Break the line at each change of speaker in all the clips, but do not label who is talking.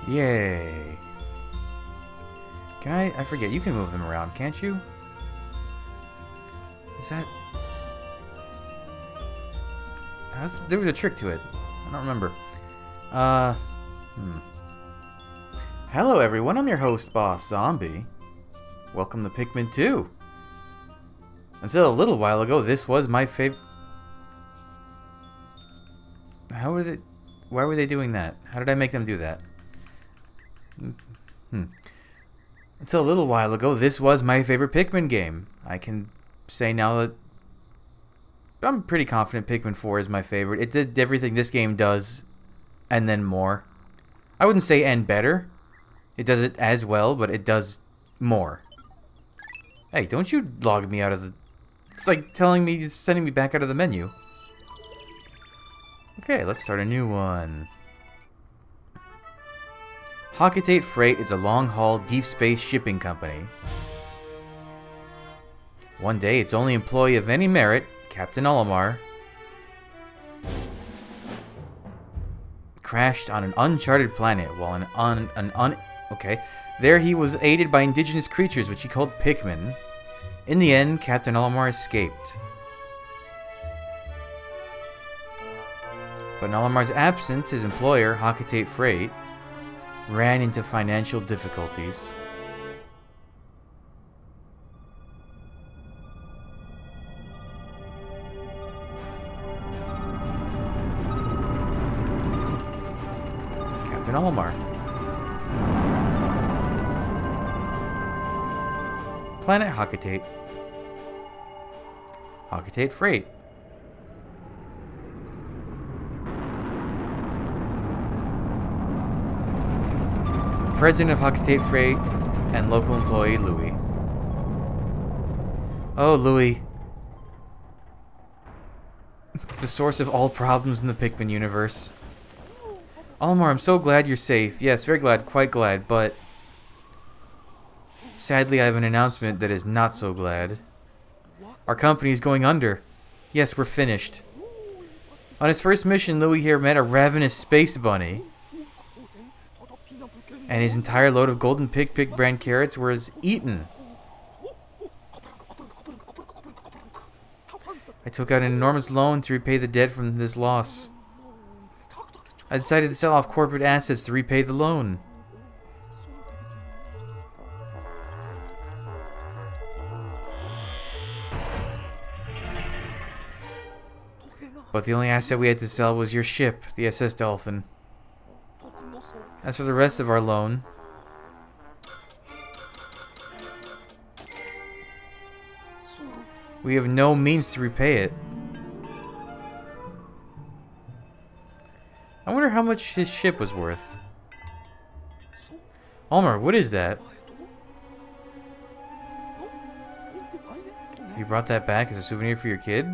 Yay. Can I forget, you can move them around, can't you? Is that... There was a trick to it. I don't remember. Hello everyone, I'm your host, Boss Zombie. Welcome to Pikmin 2. Until a little while ago, this was my favorite... Why were they doing that? How did I make them do that? Until a little while ago, this was my favorite Pikmin game. I can say now that I'm pretty confident Pikmin 4 is my favorite. It did everything this game does, and then more. I wouldn't say and better. It does it as well, but it does more. Hey, don't you log me out of the... It's like telling me, it's sending me back out of the menu. Okay, let's start a new one. Hocketate Freight is a long-haul, deep-space shipping company. One day, its only employee of any merit, Captain Olimar, crashed on an uncharted planet while there he was aided by indigenous creatures which he called Pikmin. In the end, Captain Olimar escaped. But in Olimar's absence, his employer, Hocketate Freight, ran into financial difficulties. Captain Olimar. Planet Hocketate. Hocketate Freight. President of Hocketate Freight and local employee Louis. Oh, Louis. The source of all problems in the Pikmin universe. Olimar, I'm so glad you're safe. Yes, very glad, quite glad, but... Sadly, I have an announcement that is not so glad. Our company is going under. Yes, we're finished. On his first mission, Louis here met a ravenous space bunny. And his entire load of golden Pick brand carrots was eaten. I took out an enormous loan to repay the debt from this loss. I decided to sell off corporate assets to repay the loan. But the only asset we had to sell was your ship, the SS Dolphin. As for the rest of our loan, we have no means to repay it. I wonder how much his ship was worth. Olimar, what is that? You brought that back as a souvenir for your kid?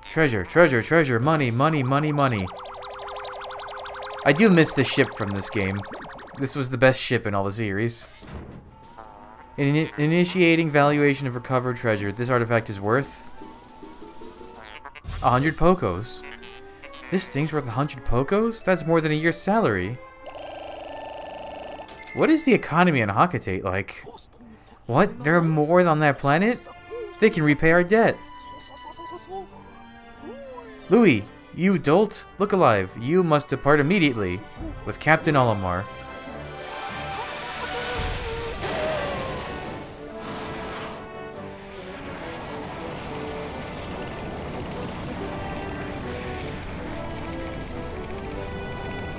Treasure, treasure, treasure, money, money, money, money. I do miss the ship from this game. This was the best ship in all the series. Initiating valuation of recovered treasure. This artifact is worth 100 Pokos. This thing's worth 100 Pokos? That's more than a year's salary. What is the economy on Hocketate like? What? There are more on that planet? They can repay our debt. Louis, you dolt, look alive. You must depart immediately with Captain Olimar.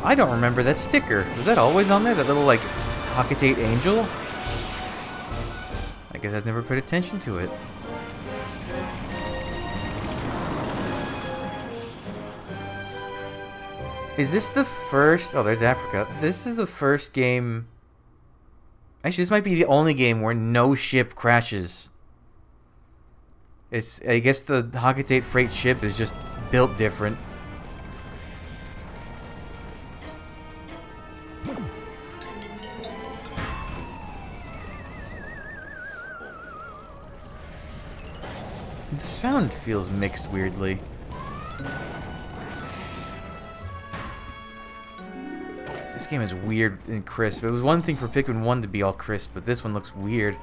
I don't remember that sticker. Was that always on there? That little, like, Hocketate angel? I guess I've never paid attention to it. Is this the first... Oh, there's Africa. This is the first game... Actually, this might be the only game where no ship crashes. It's... I guess the Hocketate Freight ship is just built different. The sound feels mixed weirdly. This game is weird and crisp. It was one thing for Pikmin 1 to be all crisp, but this one looks weird.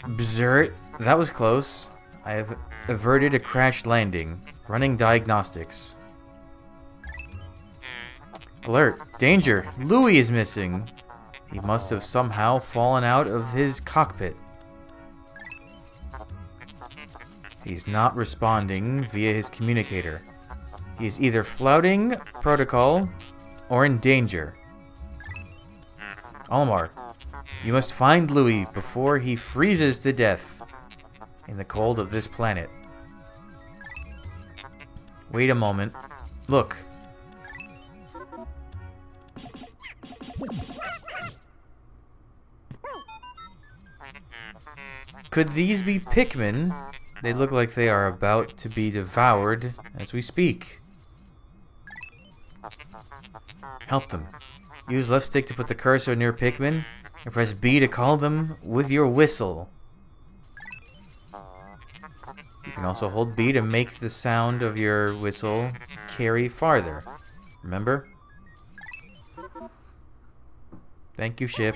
Bzzzt. That was close. I have averted a crash landing. Running diagnostics. Alert. Danger. Louis is missing. He must have somehow fallen out of his cockpit. He's not responding via his communicator. He is either flouting protocol or in danger. Olimar, you must find Louis before he freezes to death in the cold of this planet. Wait a moment. Look. Could these be Pikmin? They look like they are about to be devoured as we speak. Help them. Use left stick to put the cursor near Pikmin, and press B to call them with your whistle. You can also hold B to make the sound of your whistle carry farther. Remember? Thank you, ship.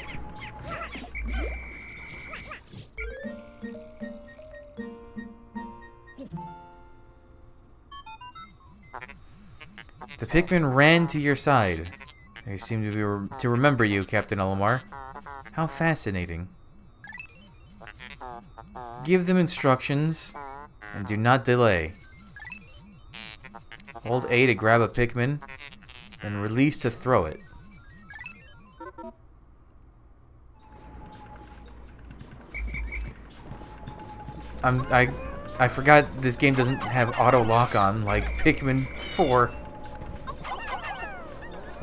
The Pikmin ran to your side. They seem to remember you, Captain Olimar. How fascinating. Give them instructions, and do not delay. Hold A to grab a Pikmin, and release to throw it. I forgot this game doesn't have auto lock on like Pikmin 4.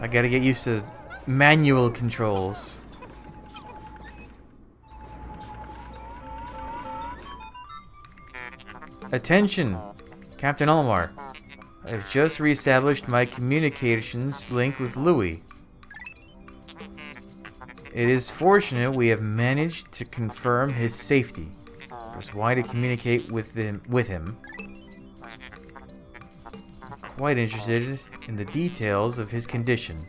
I gotta get used to manual controls. Attention! Captain Olimar. I've just reestablished my communications link with Louis. It is fortunate we have managed to confirm his safety. Press Y to communicate with him. Quite interested in the details of his condition.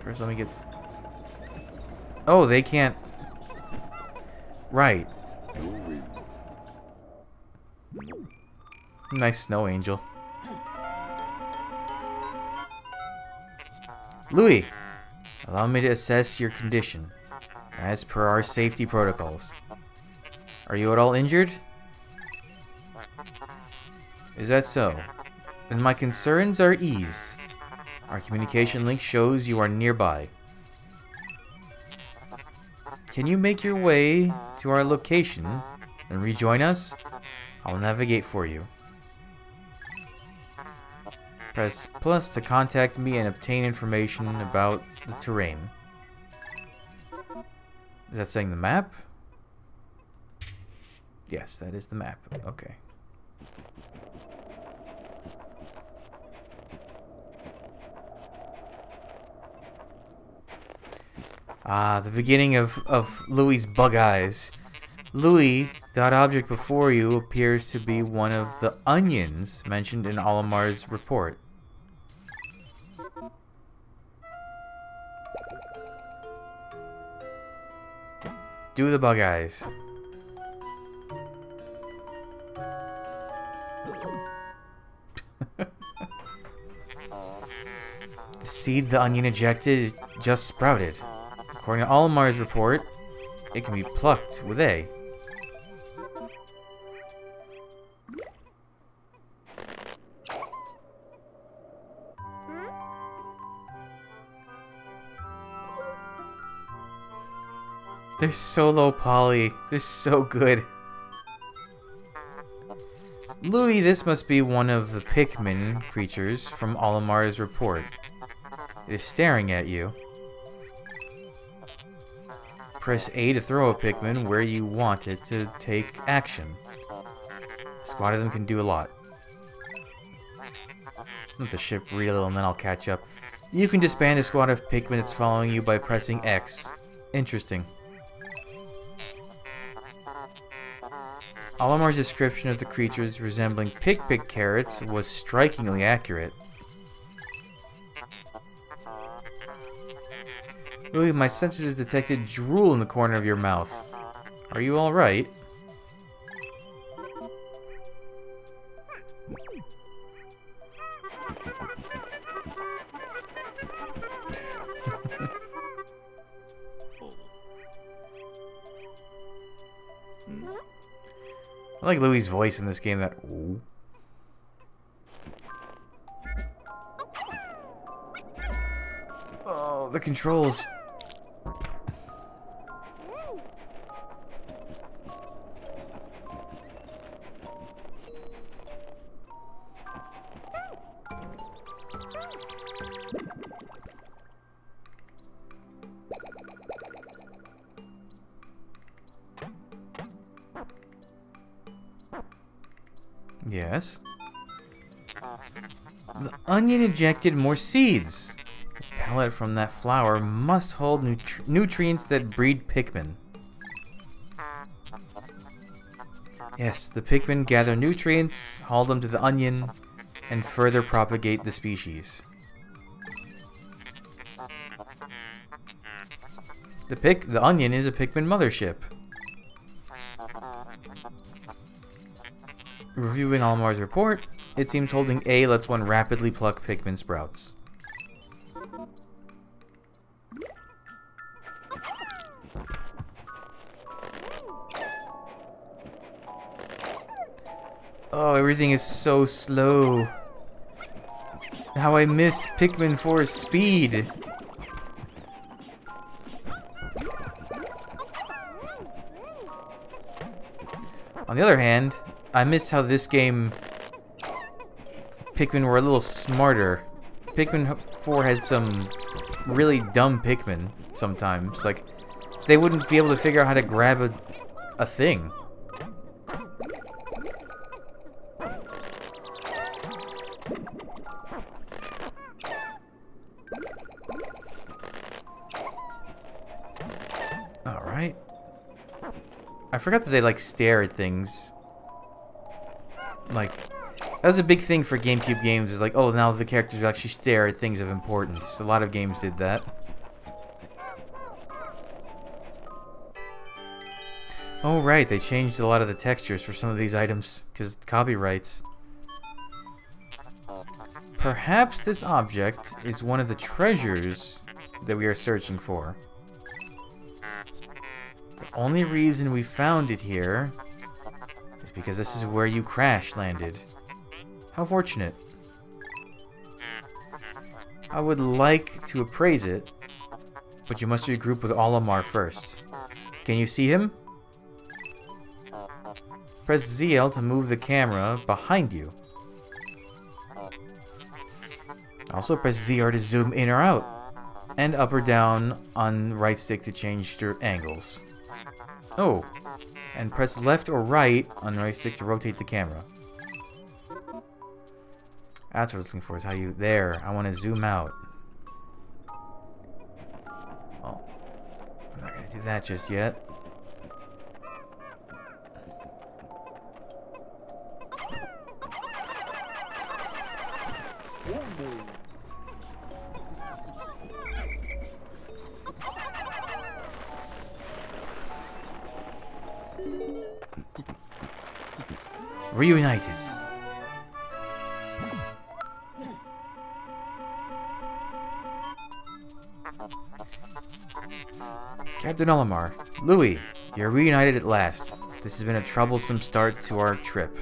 First, let me get... Oh, they can't... Right. Nice snow angel. Louis, allow me to assess your condition, as per our safety protocols. Are you at all injured? Is that so? Then my concerns are eased. Our communication link shows you are nearby. Can you make your way to our location and rejoin us? I'll navigate for you. Press plus to contact me and obtain information about the terrain. Is that saying the map? Yes, that is the map. Okay. Ah, the beginning of Louis' bug eyes. Louis, that object before you appears to be one of the onions mentioned in Olimar's report. Do the bug eyes. The seed the onion ejected just sprouted. According to Olimar's report, it can be plucked with A. They're so low poly. They're so good. Louis, this must be one of the Pikmin creatures from Olimar's report. It is staring at you. Press A to throw a Pikmin where you want it to take action. A squad of them can do a lot. Let the ship reel and then I'll catch up. You can disband a squad of Pikmin that's following you by pressing X. Interesting. Olimar's description of the creatures resembling pick carrots was strikingly accurate. Louis, my senses detected drool in the corner of your mouth. Are you alright? I like Louis' voice in this game, that ooh. Oh, the controls. Yes. The onion ejected more seeds. The pellet from that flower must hold nutrients that breed Pikmin. Yes, the Pikmin gather nutrients, haul them to the onion, and further propagate the species. The onion is a Pikmin mothership. Reviewing Olimar's report, it seems holding A lets one rapidly pluck Pikmin sprouts. Oh, everything is so slow. How I miss Pikmin 4's speed. On the other hand, I missed how this game Pikmin were a little smarter. Pikmin 4 had some really dumb Pikmin sometimes. Like, they wouldn't be able to figure out how to grab a thing. Alright. I forgot that they, like, stare at things. Like, that was a big thing for GameCube games, is like, oh, now the characters actually stare at things of importance. A lot of games did that. Oh, right, they changed a lot of the textures for some of these items, because copyrights. Perhaps this object is one of the treasures that we are searching for. The only reason we found it here is because this is where you crash landed. How fortunate. I would like to appraise it, but you must regroup with Olimar first. Can you see him? Press ZL to move the camera behind you. Also press ZR to zoom in or out, and up or down on right stick to change your angles. Oh, and press left or right on right stick to rotate the camera. That's what I was looking for, is how you... There, I want to zoom out. Oh, I'm not going to do that just yet. Reunited. Captain Olimar, Louis, you're reunited at last. This has been a troublesome start to our trip.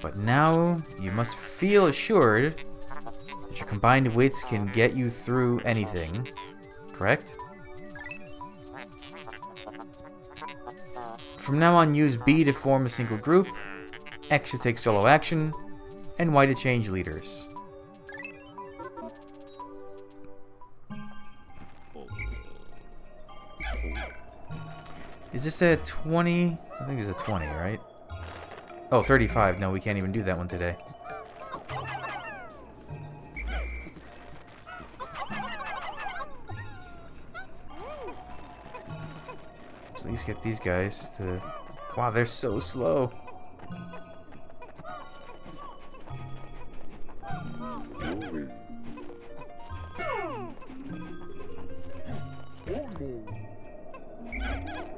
But now you must feel assured that your combined wits can get you through anything, correct? From now on, use B to form a single group, X to take solo action, and Y to change leaders. Is this a 20? I think it's a 20, right? Oh, 35. No, we can't even do that one today. So at least get these guys to Wow, they're so slow.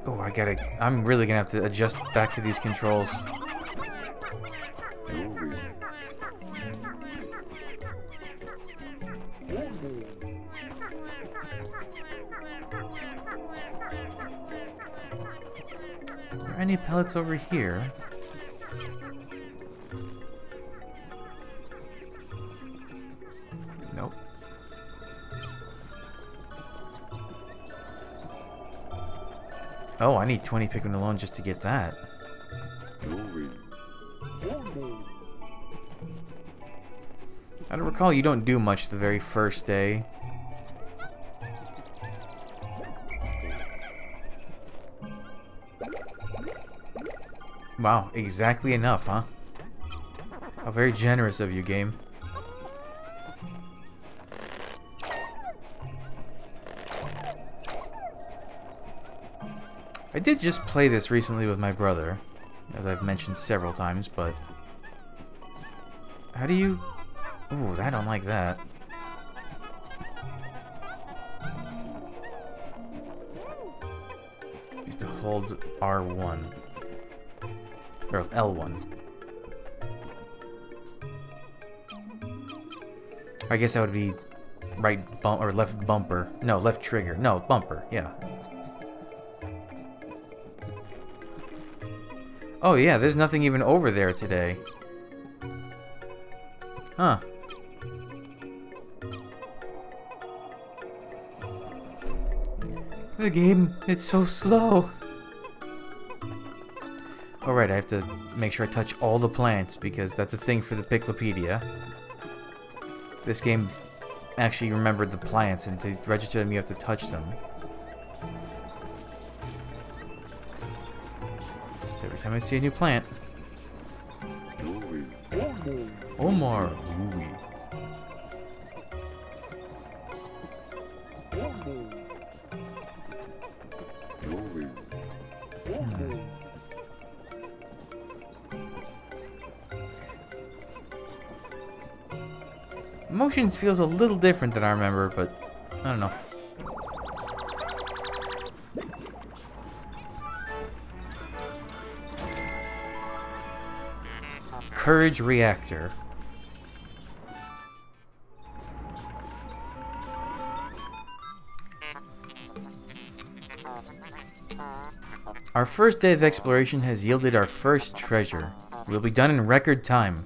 Oh, I'm really gonna have to adjust back to these controls. Are there any pellets over here? Nope. Oh, I need 20 Pikmin alone just to get that. I don't recall you don't do much the very first day. Wow, exactly enough, huh? How very generous of you, game. I did just play this recently with my brother, as I've mentioned several times, but... How do you... Ooh, I don't like that. You have to hold R1. Or L1. I guess that would be right bump or left bumper. No, left trigger. No, bumper. Yeah. Oh yeah, there's nothing even over there today. Huh. The game, it's so slow. Alright, I have to make sure I touch all the plants because that's a thing for the Piclopedia. This game actually remembered the plants, and to register them you have to touch them. Just every time I see a new plant. Omar. Louie. Motions feels a little different than I remember, but I don't know. Courage reactor. Our first day of exploration has yielded our first treasure. It will be done in record time.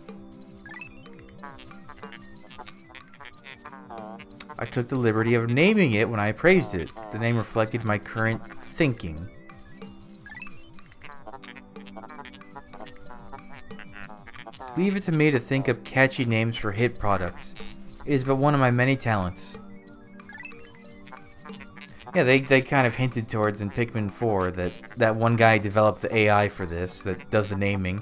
I took the liberty of naming it when I appraised it. The name reflected my current thinking. Leave it to me to think of catchy names for hit products. It is but one of my many talents. Yeah, they kind of hinted towards in Pikmin 4 that one guy developed the AI for this, that does the naming.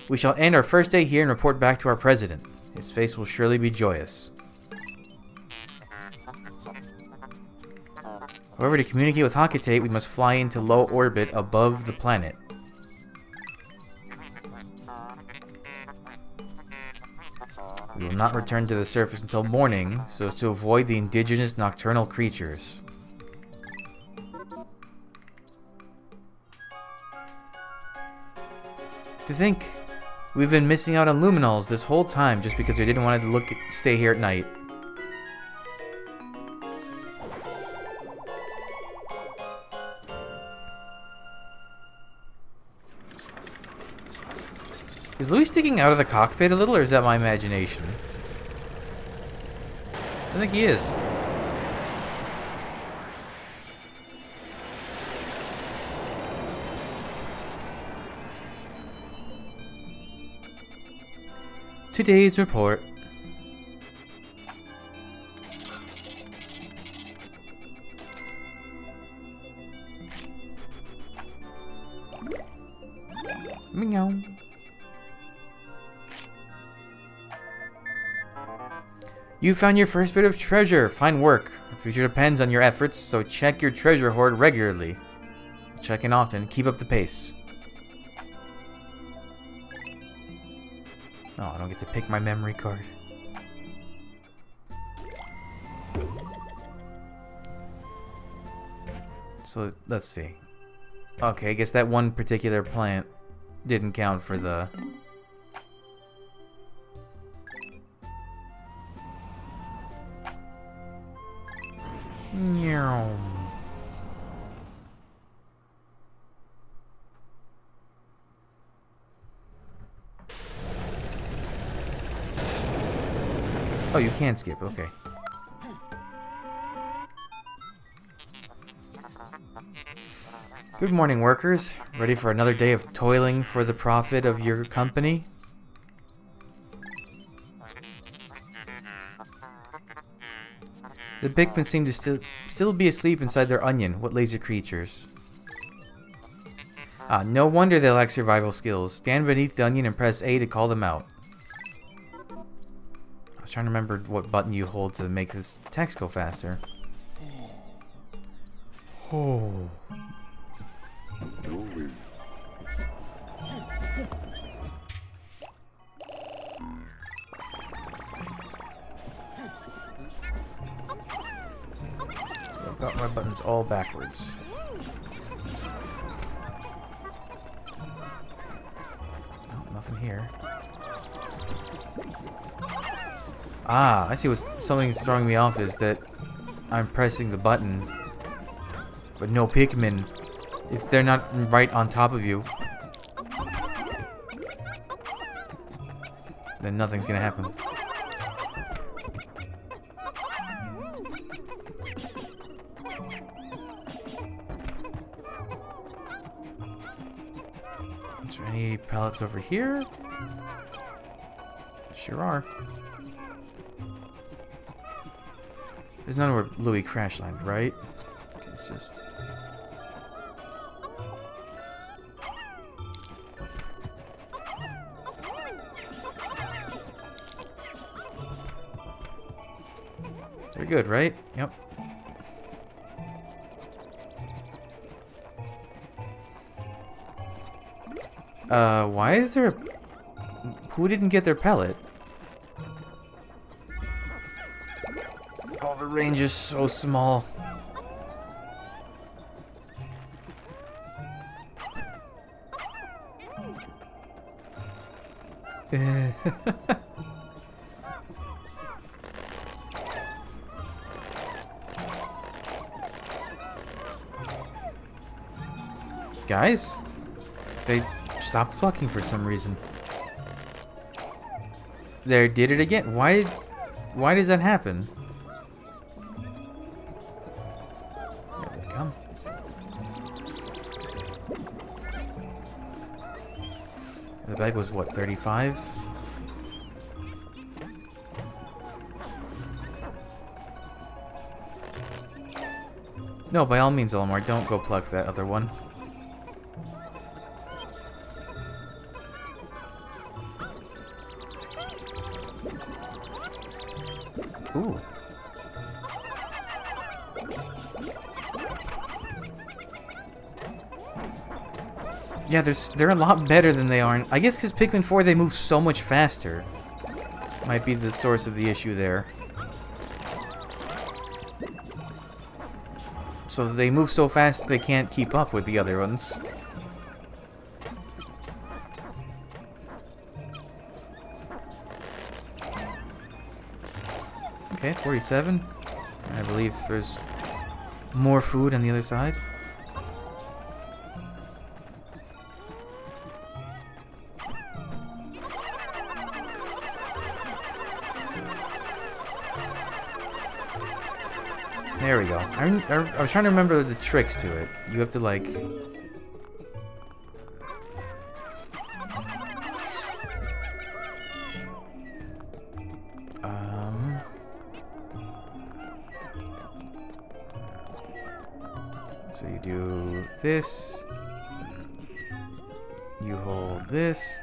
We shall end our first day here and report back to our president. His face will surely be joyous. However, to communicate with Hakatate, we must fly into low orbit above the planet. We will not return to the surface until morning, so as to avoid the indigenous nocturnal creatures. To think, we've been missing out on luminols this whole time just because we didn't want to stay here at night. Is Louis sticking out of the cockpit a little, or is that my imagination? I think he is. Today's report. Meow. You found your first bit of treasure. Fine work. Your future depends on your efforts, so check your treasure hoard regularly. Check in often. Keep up the pace. Oh, I don't get to pick my memory card. So, let's see. Okay, I guess that one particular plant didn't count for the... Oh, you can skip, okay. Good morning, workers. Ready for another day of toiling for the profit of your company? The Pikmin seem to still be asleep inside their onion. What lazy creatures. Ah, no wonder they lack survival skills. Stand beneath the onion and press A to call them out. I was trying to remember what button you hold to make this text go faster. Oh. I've got my buttons all backwards. Oh, nothing here. Ah, I see what something's throwing me off is that I'm pressing the button, but no Pikmin. If they're not right on top of you, then nothing's gonna happen. Is there any pallets over here? Sure are. There's none where Louis crash landed, right? Okay, it's just... They're good, right? Yep. Why is there a... Who didn't get their pellet? Oh, the range is so small. Guys, they stopped plucking for some reason. There, did it again. Why does that happen? There they come. The bag was what, 35? No, by all means, Olimar, don't go pluck that other one. Ooh. Yeah, they're a lot better than they are. I guess because Pikmin 4, they move so much faster. Might be the source of the issue there. So they move so fast they can't keep up with the other ones. Okay, 47. I believe there's more food on the other side. There we go. I was trying to remember the tricks to it. You have to like... So you do this. You hold this.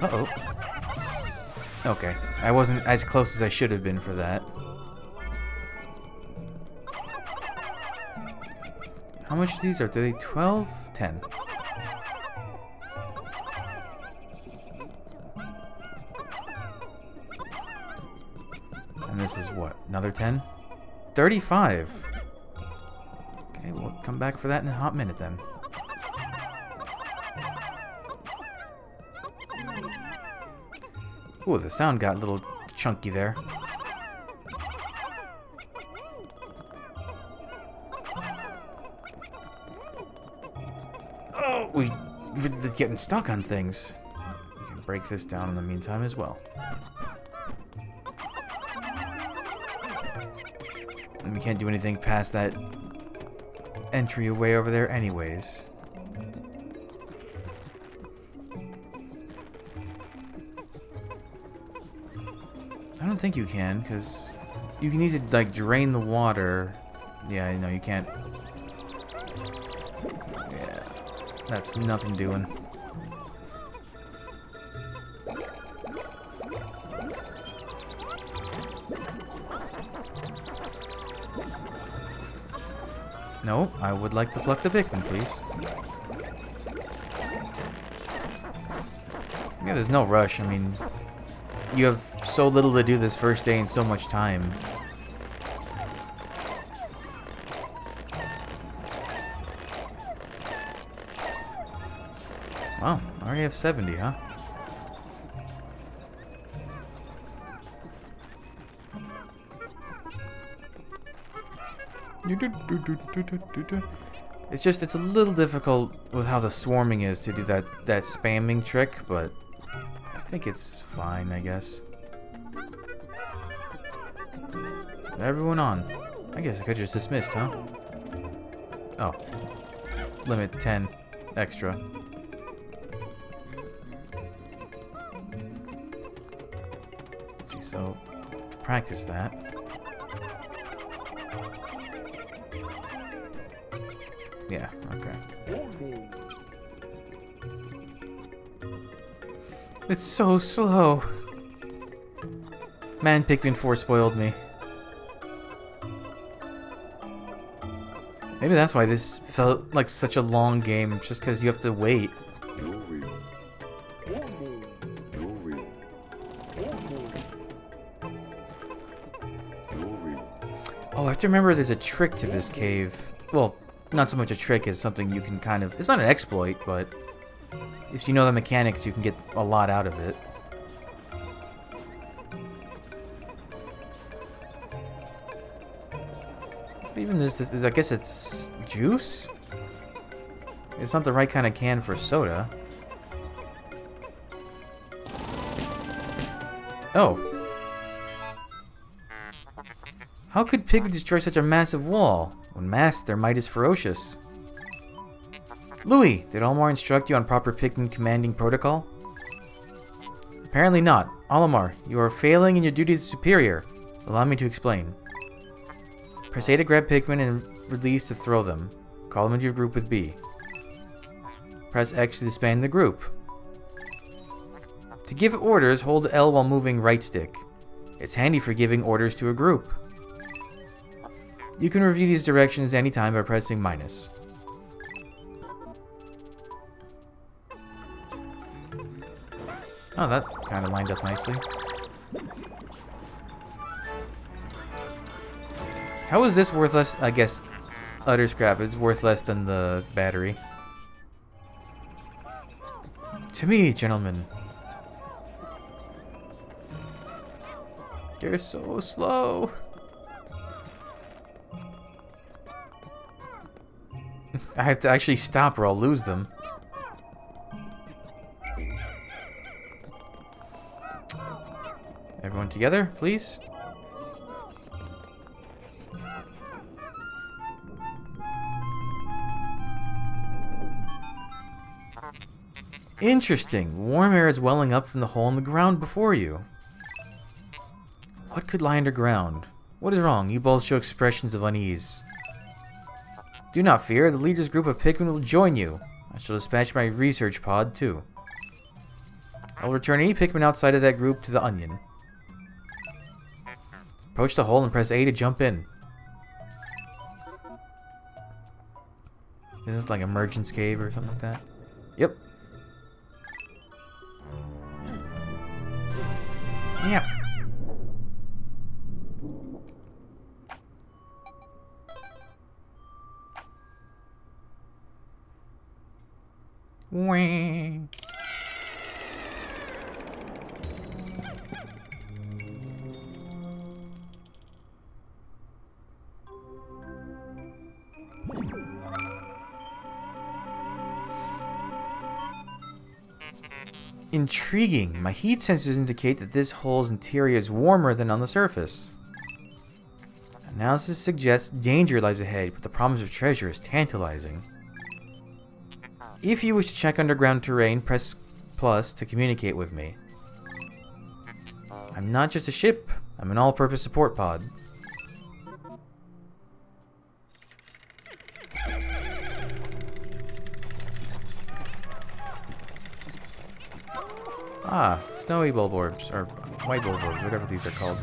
Uh-oh. Okay. I wasn't as close as I should have been for that. How much these are? Do they 12? 10. And this is what? Another 10? 35. Okay, we'll come back for that in a hot minute then. Ooh, the sound got a little chunky there. Oh, we're getting stuck on things. We can break this down in the meantime as well. And we can't do anything past that entryway over there anyways. I don't think you can, because you can need to, like, drain the water. Yeah, no, you can't. Yeah, that's nothing doing. No, I would like to pluck the Pikmin, please. Yeah, there's no rush. I mean, you have so little to do this first day and so much time. Wow, I already have 70, huh? It's just, it's a little difficult with how the swarming is to do that spamming trick, but I think it's fine, I guess. Everyone on. I guess I could just dismissed, huh? Oh. Limit 10 extra. Let's see, so to practice that. Yeah, okay. It's so slow. Man, Pikmin 4 spoiled me. Maybe that's why this felt like such a long game, just because you have to wait. Oh, I have to remember there's a trick to this cave. Well, not so much a trick as something you can kind of... It's not an exploit, but if you know the mechanics, you can get a lot out of it. Even this, I guess it's juice? It's not the right kind of can for soda. Oh. How could Pikmin destroy such a massive wall? When masked, their might is ferocious. Louis, did Olimar instruct you on proper Pikmin commanding protocol? Apparently not. Olimar, you are failing in your duty as superior. Allow me to explain. Press A to grab Pikmin and release to throw them. Call them into your group with B. Press X to disband the group. To give orders, hold L while moving right stick. It's handy for giving orders to a group. You can review these directions anytime by pressing minus. Oh, that kind of lined up nicely. How is this worth less? I guess utter scrap is worth less than the battery. To me, gentlemen. You're so slow. I have to actually stop or I'll lose them. Everyone together, please. Interesting. Warm air is welling up from the hole in the ground before you. What could lie underground? What is wrong? You both show expressions of unease. Do not fear. The leader's group of Pikmin will join you. I shall dispatch my research pod, too. I'll return any Pikmin outside of that group to the Onion. Approach the hole and press A to jump in. Is this like Emergence Cave or something like that? Yep. Yeah. Wah. Intriguing. My heat sensors indicate that this hole's interior is warmer than on the surface. Analysis suggests danger lies ahead, but the promise of treasure is tantalizing. If you wish to check underground terrain, press plus to communicate with me. I'm not just a ship, I'm an all-purpose support pod. Ah, snowy bulborbs, or white bulborbs, whatever these are called.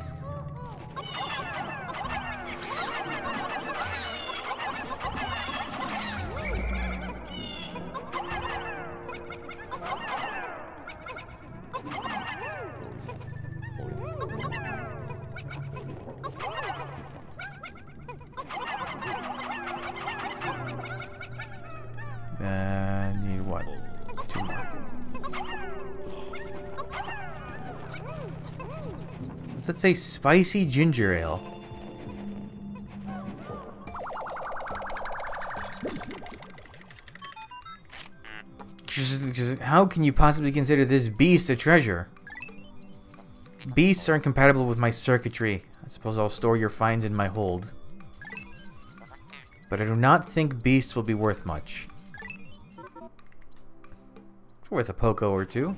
Need what? 2 more. Let's say spicy ginger ale. How can you possibly consider this beast a treasure? Beasts are incompatible with my circuitry. I suppose I'll store your finds in my hold. But I do not think beasts will be worth much. It's worth a poco or two.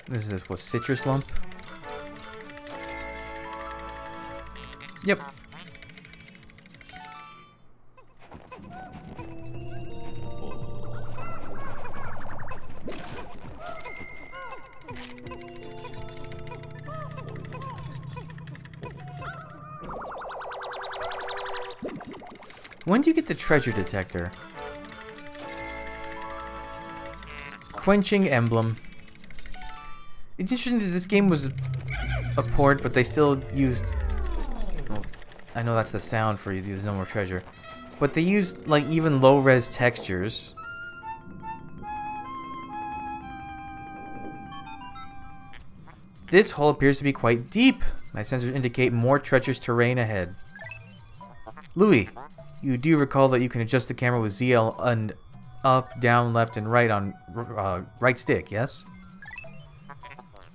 This is what, citrus lump? Yep. When do you get the treasure detector? Quenching emblem. It's interesting that this game was a port, but they still used... Well, I know that's the sound for you, there's no more treasure. But they used, like, even low-res textures. This hole appears to be quite deep. My sensors indicate more treacherous terrain ahead. Louis, you do recall that you can adjust the camera with ZL and up, down, left, and right on right stick, yes?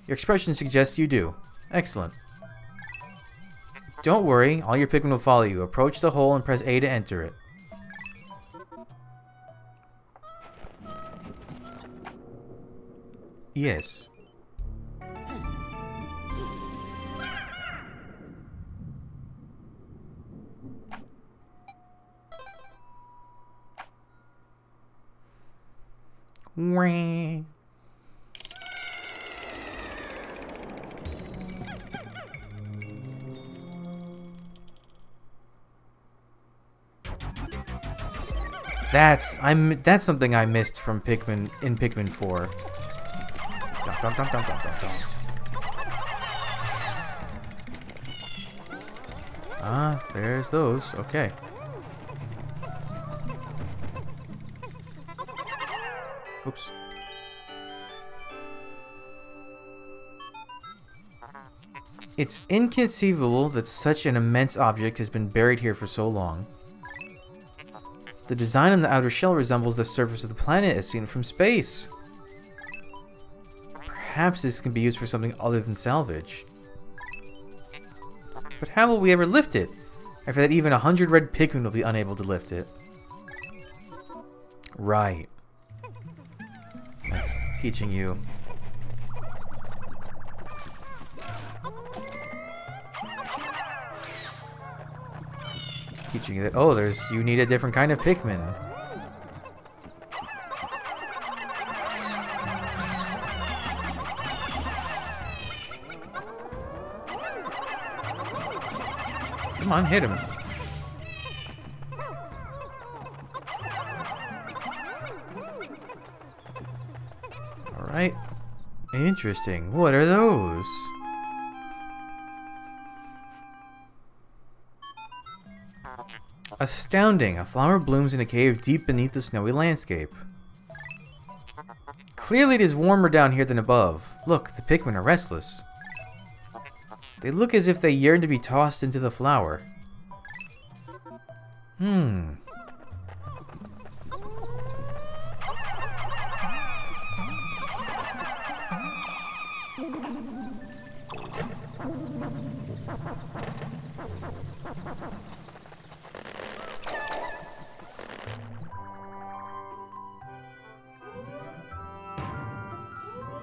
Your expression suggests you do. Excellent. Don't worry, all your Pikmin will follow you. Approach the hole and press A to enter it. Yes. Wah. That's something I missed from Pikmin in Pikmin 4. Dum, dum, dum, dum, dum, dum, dum. Ah, there's those. Okay. Oops. It's inconceivable that such an immense object has been buried here for so long. The design on the outer shell resembles the surface of the planet as seen from space. Perhaps this can be used for something other than salvage. But how will we ever lift it? After that, even 100 red Pikmin will be unable to lift it. Right. That's teaching you. Teaching you that, oh, you need a different kind of Pikmin. Come on, hit him. Alright. Interesting. What are those? Astounding. A flower blooms in a cave deep beneath the snowy landscape. Clearly it is warmer down here than above. Look, the Pikmin are restless. They look as if they yearn to be tossed into the flower.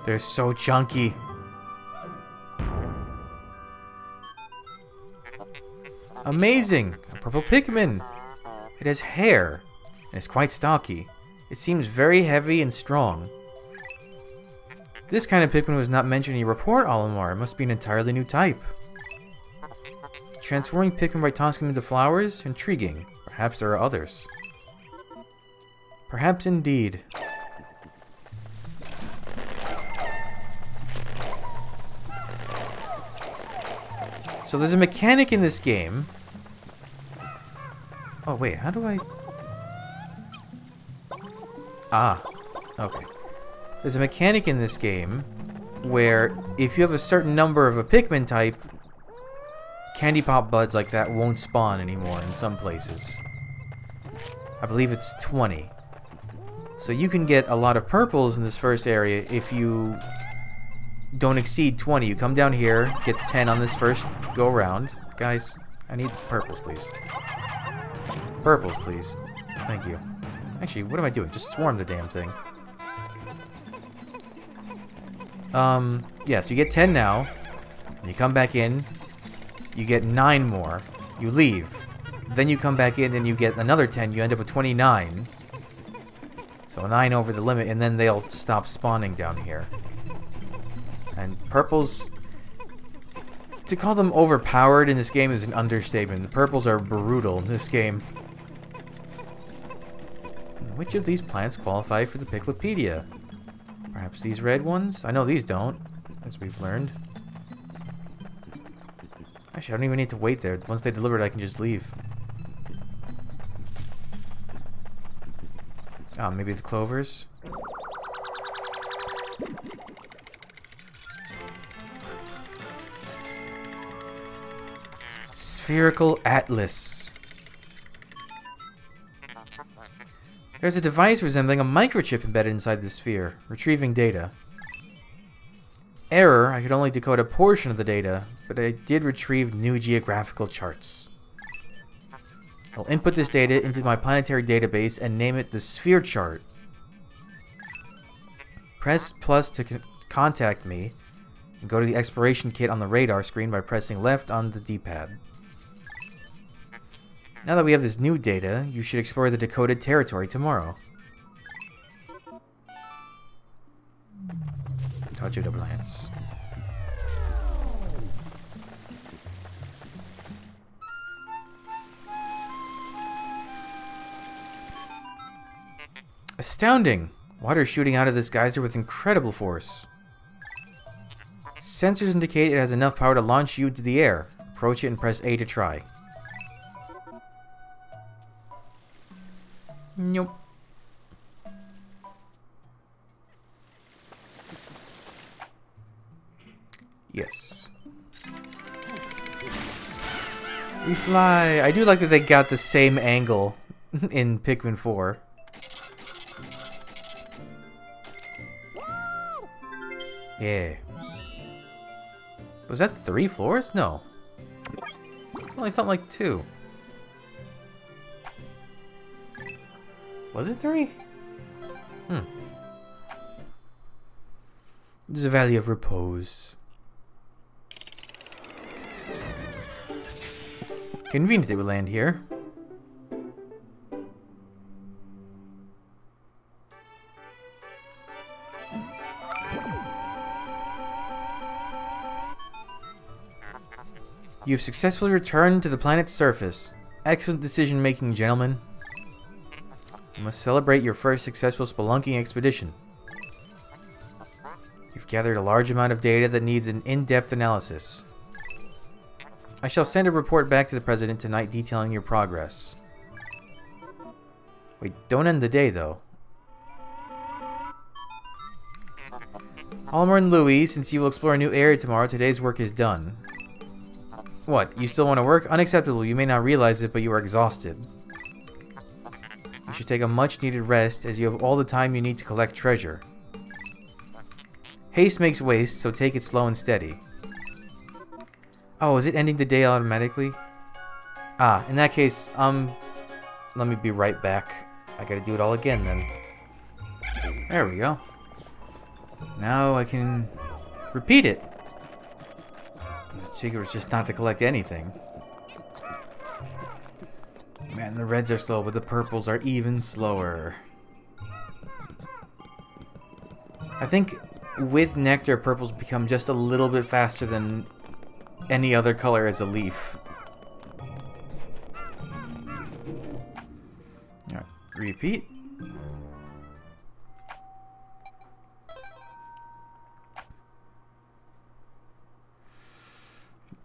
They're so chunky. Amazing! A purple Pikmin! It has hair, and is quite stocky. It seems very heavy and strong. This kind of Pikmin was not mentioned in your report, Olimar. It must be an entirely new type. Transforming Pikmin by tossing them into flowers? Intriguing. Perhaps there are others. Perhaps indeed. So there's a mechanic in this game. Oh wait, how do I... Ah, okay. There's a mechanic in this game where if you have a certain number of a Pikmin type, candy pop buds like that won't spawn anymore in some places. I believe it's 20. So you can get a lot of purples in this first area if you don't exceed 20. You come down here, get 10 on this first go around. Guys, I need purples, please. Purples, please. Thank you. Actually, what am I doing? Just swarm the damn thing. Yeah, so you get 10 now. You come back in. You get 9 more. You leave. Then you come back in and you get another 10. You end up with 29. So 9 over the limit, and then they'll stop spawning down here. And purples... To call them overpowered in this game is an understatement. The purples are brutal in this game. Which of these plants qualify for the Piclopedia? Perhaps these red ones? I know these don't, as we've learned. Actually, I don't even need to wait there. Once they deliver it, I can just leave. Ah, maybe the clovers? Spherical Atlas. There's a device resembling a microchip embedded inside the sphere, retrieving data. Error, I could only decode a portion of the data, but I did retrieve new geographical charts. I'll input this data into my planetary database and name it the Sphere Chart. Press plus to contact me, and go to the exploration kit on the radar screen by pressing left on the D-pad. Now that we have this new data, you should explore the decoded territory tomorrow. Touch of double lance. Astounding! Water shooting out of this geyser with incredible force. Sensors indicate it has enough power to launch you into the air. Approach it and press A to try. Nope. Yes. We fly. I do like that they got the same angle in Pikmin 4. Yeah. Was that 3 floors? No. It only felt like 2. Was it 3? This is a valley of repose. Convenient that we land here. You've successfully returned to the planet's surface. Excellent decision making, gentlemen. You must celebrate your first successful spelunking expedition. You've gathered a large amount of data that needs an in-depth analysis. I shall send a report back to the President tonight detailing your progress. Wait, don't end the day, though. Almer and Louis, since you will explore a new area tomorrow, today's work is done. What, you still want to work? Unacceptable, you may not realize it, but you are exhausted. You should take a much-needed rest, as you have all the time you need to collect treasure. Haste makes waste, so take it slow and steady. Oh, is it ending the day automatically? Ah, in that case, let me be right back. I gotta do it all again, then. There we go. Now I can repeat it. The secret was just not to collect anything. Man, the reds are slow, but the purples are even slower. I think with nectar, purples become just a little bit faster than any other color as a leaf. Alright, repeat.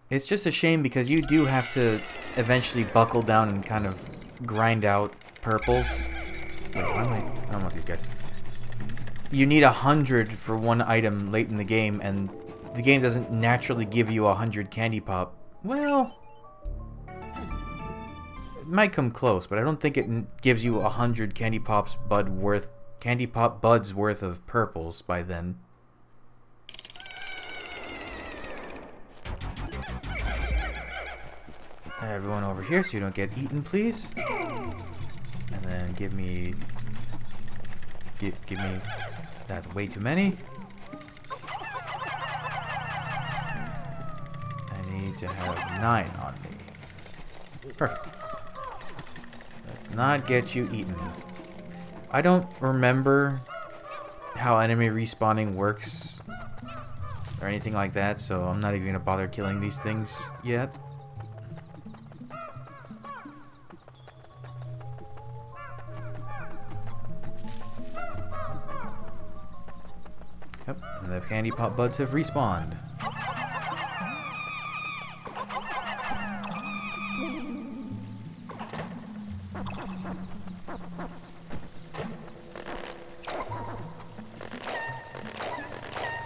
It's just a shame because you do have to eventually buckle down and kind of grind out purples. Wait, why am I don't want these guys. You need 100 for one item late in the game, and the game doesn't naturally give you 100 candy pop. Well, it might come close, but I don't think it gives you 100 candy pop buds worth of purples by then. Everyone over here so you don't get eaten, please. And then give me... Give me... That's way too many. I need to have 9 on me. Perfect. Let's not get you eaten. I don't remember how enemy respawning works or anything like that, so I'm not even going to bother killing these things yet. Yep, and the candy pop buds have respawned.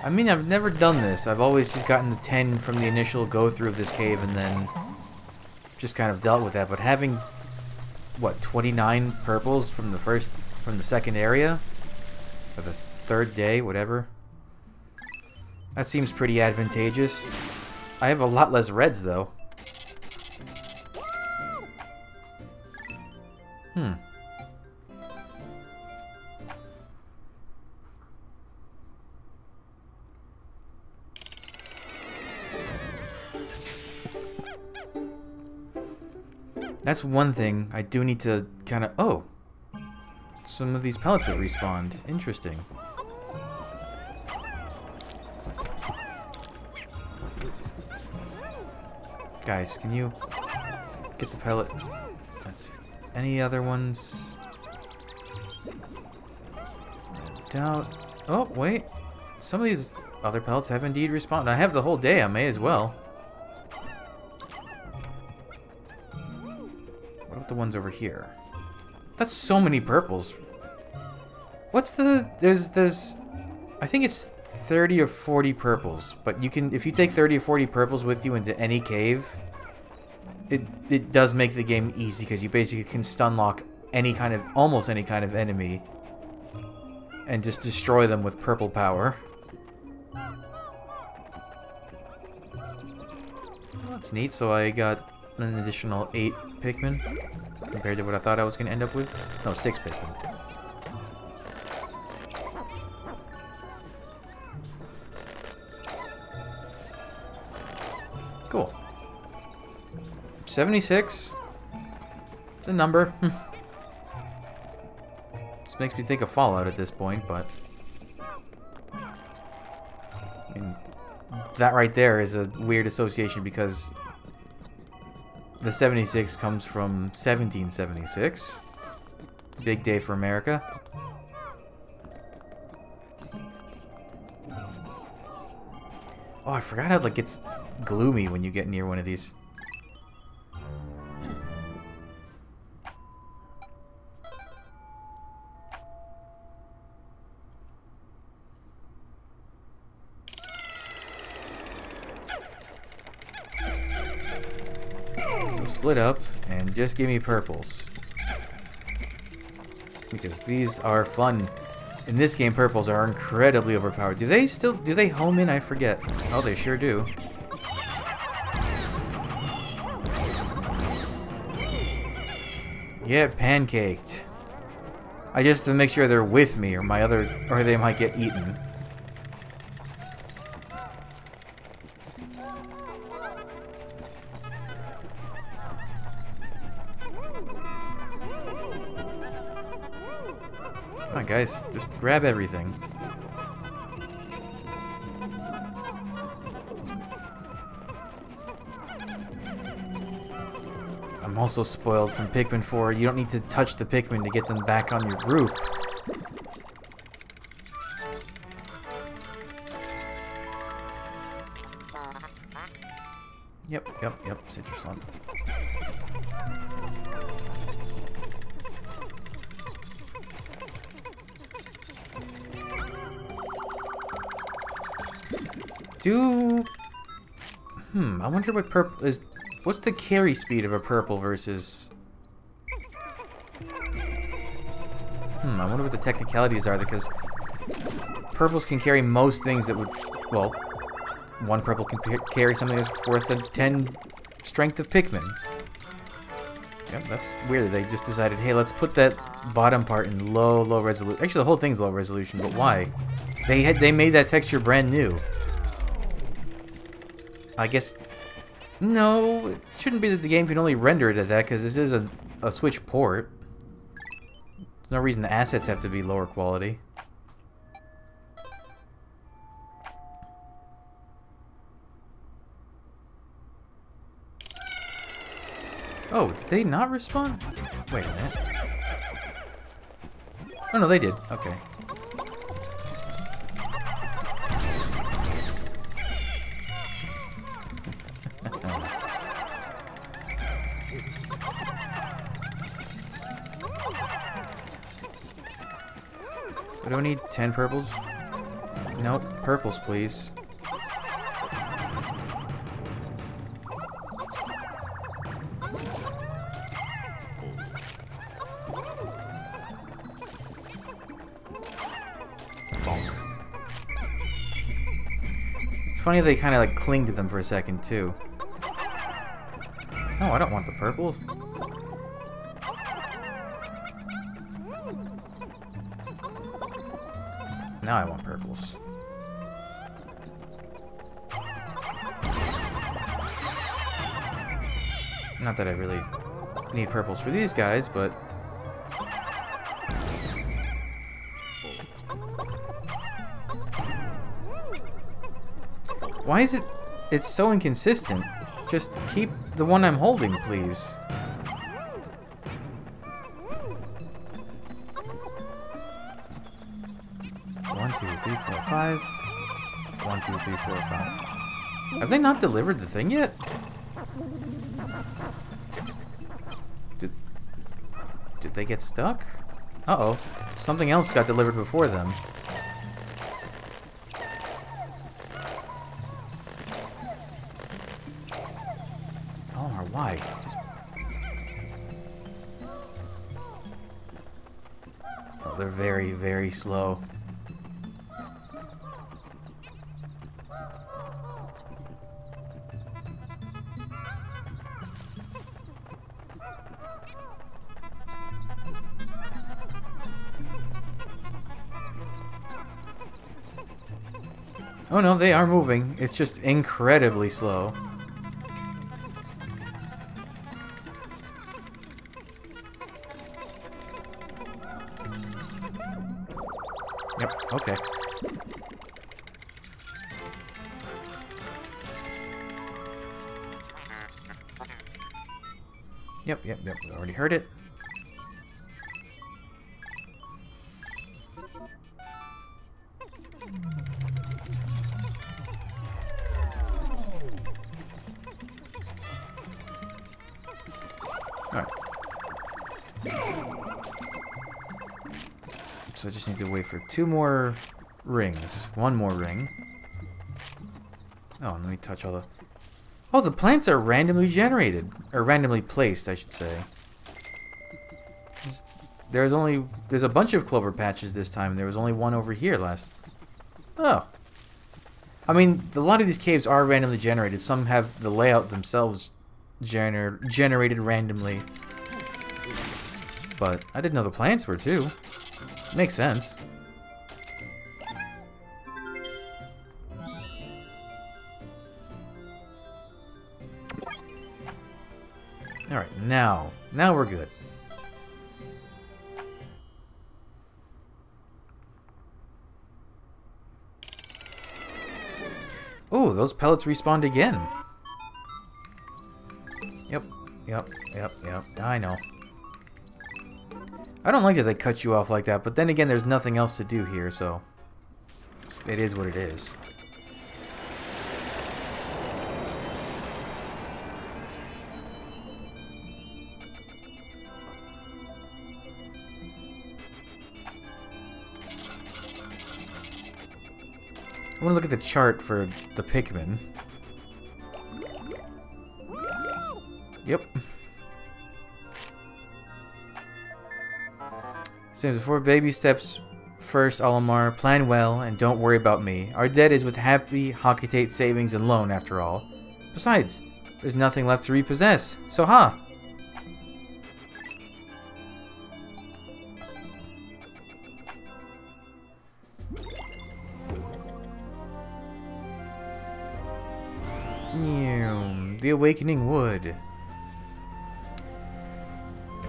I mean, I've never done this. I've always just gotten the 10 from the initial go-through of this cave and then just kind of dealt with that. But having, what, 29 purples from the second area? Or the third day, whatever. That seems pretty advantageous. I have a lot less reds, though. That's one thing I do need to kind of... Oh! Some of these pellets have respawned. Interesting. Guys, can you get the pellet? Let's see. Any other ones? I doubt... Oh, wait. Some of these other pellets have indeed respawned. I have the whole day. I may as well. What about the ones over here? That's so many purples. What's the... There's... I think it's 30 or 40 purples. But you can... If you take 30 or 40 purples with you into any cave, it does make the game easy, because you basically can stun lock any kind of... Almost any kind of enemy. And just destroy them with purple power. Well, that's neat. So I got an additional 8 Pikmin compared to what I thought I was going to end up with. No, 6 Pikmin. Cool. 76. It's a number. This makes me think of Fallout at this point, but I mean, that right there is a weird association, because the 76 comes from 1776. Big day for America. Oh, I forgot how, like, it's gloomy when you get near one of these. So split up and just give me purples. Because these are fun. In this game, purples are incredibly overpowered. Do they home in? I forget. Oh, they sure do. Yeah, pancaked. I just have to make sure they're with me, or they might get eaten. Come on, guys, just grab everything. I'm also spoiled from Pikmin 4. You don't need to touch the Pikmin to get them back on your group. Yep, citrus lump. I wonder what purple is. What's the carry speed of a purple versus... I wonder what the technicalities are, because purples can carry most things that would... Well, one purple can carry something that's worth a 10 strength of Pikmin. Yep, that's weird. They just decided, hey, let's put that bottom part in low resolution. Actually, the whole thing's low resolution, but why? They made that texture brand new. I guess... No, it shouldn't be that the game can only render it at that, because this is a Switch port. There's no reason the assets have to be lower quality. Oh, did they not respond? Wait a minute. Oh no, they did. Okay. We don't need 10 purples. Nope, purples, please. Bonk. It's funny they kind of like cling to them for a second too. No, I don't want the purples. Now I want purples. Not that I really need purples for these guys, but... Why is it... It's so inconsistent. Just keep the one I'm holding, please. One, two, three, four, five. 1, 2, 3, 4, 5. Have they not delivered the thing yet? Did they get stuck? Uh-oh. Something else got delivered before them. Oh, or why? Just... Oh, they're very, very slow. Oh no, they are moving. It's just incredibly slow. Yep, okay. Yep, we already heard it. Alright. So I just need to wait for 2 more rings. 1 more ring. Oh, let me touch all the... Oh, the plants are randomly generated. Or randomly placed, I should say. There's a bunch of clover patches this time. There was only 1 over here last... Oh. I mean, a lot of these caves are randomly generated. Some have the layout themselves generated randomly. But I didn't know the plants were too. Makes sense. Alright, now we're good. Oh, those pellets respawned again. Yep. I know. I don't like that they cut you off like that, but then again, there's nothing else to do here, so it is what it is. I want to look at the chart for the Pikmin. Yep. Seems before baby steps first, Olimar, plan well and don't worry about me. Our debt is with happy Hocketate savings and loan, after all. Besides, there's nothing left to repossess, so ha! The Awakening Wood.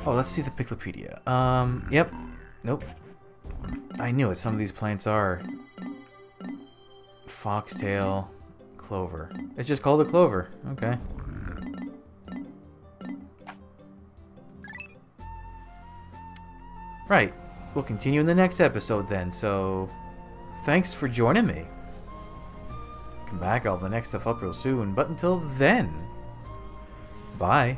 Oh, let's see the Piclopedia. Yep. Nope. I knew it. Some of these plants are foxtail clover. It's just called a clover. Okay. Right. We'll continue in the next episode then. So, thanks for joining me. Come back. I'll have the next stuff up real soon. But until then, bye.